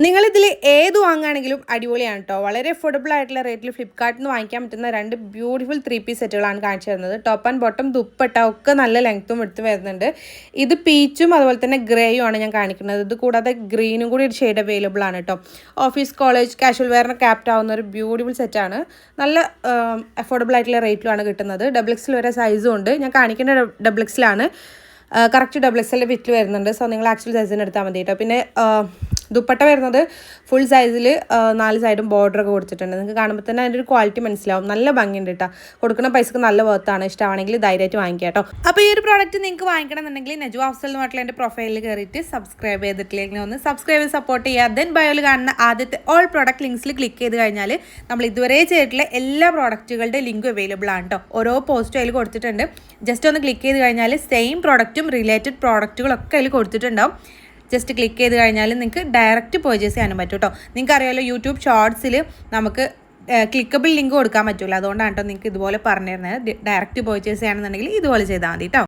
നിങ്ങളിതിൽ ഏത് വാങ്ങുകയാണെങ്കിലും അടിപൊളിയാണ് കേട്ടോ. വളരെ അഫോർഡബിൾ ആയിട്ടുള്ള റേറ്റിൽ ഫ്ലിപ്കാർട്ടിൽ നിന്ന് വാങ്ങിക്കാൻ പറ്റുന്ന 2 ബ്യൂട്ടിഫുൾ 3-പീസ് സെറ്റുകളാണ് കാണിച്ചു തരുന്നത്. ടോപ്പ് ആൻഡ് ബോട്ടം ദുപ്പട്ട ഒക്കെ നല്ല ലെങ്ത്തും എടുത്ത് വരുന്നുണ്ട്. ഇത് പീച്ചും അതുപോലെ തന്നെ ഗ്രേയും ആണ് ഞാൻ കാണിക്കുന്നത്. ഇത് കൂടാതെ ഗ്രീനും കൂടി ഒരു ഷെയ്ഡ് അവൈലബിൾ ആണ് കേട്ടോ. ഓഫീസ്, കോളേജ്, കാഷ്വൽ വെയറിനൊക്കെ ആപ്റ്റ് ആവുന്ന ഒരു ബ്യൂട്ടിഫുൾ സെറ്റാണ്. നല്ല അഫോർഡബിൾ ആയിട്ടുള്ള റേറ്റിലാണ് കിട്ടുന്നത്. XXL വരെ സൈസും ഉണ്ട്. ഞാൻ കാണിക്കുന്ന XXLാണ്. കറക്റ്റ് XXL ഫിറ്റ് വരുന്നുണ്ട്. സോ നിങ്ങൾ ആക്ച്വൽ സൈസിന് എടുത്താൽ മതി കേട്ടോ. പിന്നെ ദുപ്പട്ട വരുന്നത് ഫുൾ സൈസിൽ 4 സൈഡും ബോർഡറൊക്കെ കൊടുത്തിട്ടുണ്ട്. നിങ്ങൾക്ക് കാണുമ്പോൾ തന്നെ അതിൻ്റെ ഒരു ക്വാളിറ്റി മനസ്സിലാവും. നല്ല ഭംഗിയുണ്ട് കേട്ടോ. കൊടുക്കുന്ന പൈസക്ക് നല്ല വർത്താണ്. ഇഷ്ടമാണെങ്കിൽ ധൈര്യമായിട്ട് വാങ്ങിക്കാം കേട്ടോ. അപ്പോൾ ഈ ഒരു പ്രോഡക്റ്റ് നിങ്ങൾക്ക് വാങ്ങിക്കണം എന്നുണ്ടെങ്കിൽ നജു അഫ്സൽ എന്ന് പറഞ്ഞിട്ടുള്ള എൻ്റെ പ്രൊഫൈലിൽ കയറിയിട്ട് സബ്സ്ക്രൈബ് ചെയ്തിട്ടില്ലെങ്കിൽ ഒന്ന് സബ്സ്ക്രൈബ് ചെയ്ത് സപ്പോർട്ട് ചെയ്യുക. ദെൻ ബയോയിൽ കാണുന്ന ആദ്യത്തെ ഓൾ പ്രോഡക്റ്റ് ലിങ്ക്സിൽ ക്ലിക്ക് ചെയ്ത് കഴിഞ്ഞാൽ നമ്മൾ ഇതുവരെ ചെയ്തിട്ടുള്ള എല്ലാ പ്രോഡക്റ്റുകളുടെ ലിങ്കും അവൈലബിൾ ആണ് കേട്ടോ. ഓരോ പോസ്റ്റും അതിൽ കൊടുത്തിട്ടുണ്ട്. ജസ്റ്റ് ഒന്ന് ക്ലിക്ക് ചെയ്ത് കഴിഞ്ഞാൽ സെയിം പ്രോഡക്റ്റും റിലേറ്റഡ് പ്രോഡക്റ്റുകളൊക്കെ അതിൽ കൊടുത്തിട്ടുണ്ടാവും. ജസ്റ്റ് ക്ലിക്ക് ചെയ്ത് കഴിഞ്ഞാൽ നിങ്ങൾക്ക് ഡയറക്റ്റ് പർച്ചേസ് ചെയ്യാനും പറ്റും കേട്ടോ. നിങ്ങൾക്ക് അറിയാമല്ലോ, യൂട്യൂബ് ഷോർട്സിൽ നമുക്ക് ക്ലിക്കബിൾ ലിങ്ക് കൊടുക്കാൻ പറ്റില്ല. അതുകൊണ്ടാണ് കേട്ടോ നിങ്ങൾക്ക് ഇതുപോലെ പറഞ്ഞു തരുന്നത്. ഡയറക്റ്റ് പർച്ചേസ് ചെയ്യണമെന്നുണ്ടെങ്കിൽ ഇതുപോലെ ചെയ്താൽ മതി കേട്ടോ.